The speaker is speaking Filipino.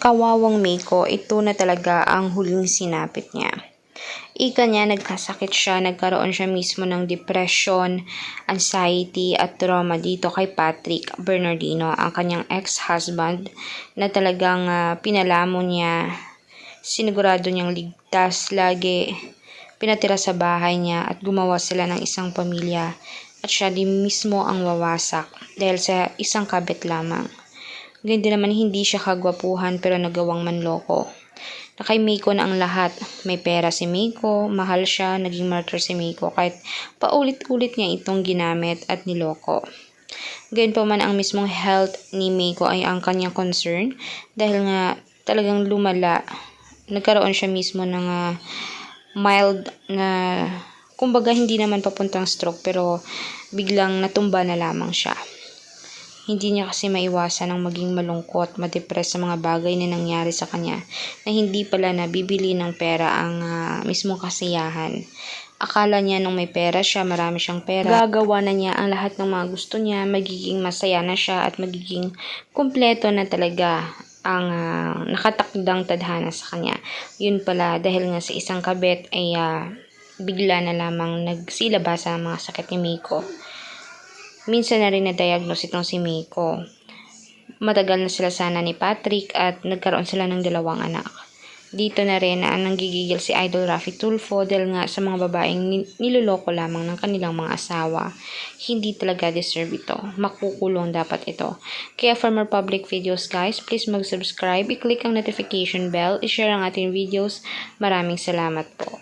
Kawawang Meiko, ito na talaga ang huling sinapit niya. Ika niya, nagkasakit siya, nagkaroon siya mismo ng depression, anxiety at trauma dito kay Patrick Bernardino, ang kanyang ex-husband na talagang pinalamo niya, sinigurado niyang ligtas, lagi pinatira sa bahay niya at gumawa sila ng isang pamilya at siya din mismo ang wawasak dahil sa isang kabit lamang. Ganyan din naman hindi siya kagwapuhan pero nagawang manloko. Na kay Meiko na ang lahat. May pera si Meiko, mahal siya, naging martyr si Meiko kahit paulit-ulit niya itong ginamit at niloko. Ganyan pa man ang mismong health ni Meiko ay ang kanyang concern dahil nga talagang lumala. Nagkaroon siya mismo ng mild na, kumbaga hindi naman papuntang stroke pero biglang natumba na lamang siya. Hindi niya kasi maiwasan ang maging malungkot, madepress sa mga bagay na nangyari sa kanya na hindi pala nabibili ng pera ang mismong kasiyahan. Akala niya nung may pera siya, marami siyang pera, gagawa na niya ang lahat ng mga gusto niya, magiging masaya na siya at magiging kumpleto na talaga ang nakatakdang tadhana sa kanya. Yun pala, dahil nga sa isang kabit ay bigla na lamang nagsilabas ang mga sakit ni Meiko. Minsan na rin na-diagnose itong si Meiko. Matagal na sila sana ni Patrick at nagkaroon sila ng 2 anak. Dito na rin nanggigigil si Idol Raffy Tulfo dahil nga sa mga babaeng niloloko lamang ng kanilang mga asawa. Hindi talaga deserve ito. Makukulong dapat ito. Kaya for more public videos guys, please mag-subscribe, i-click ang notification bell, i-share ang ating videos. Maraming salamat po.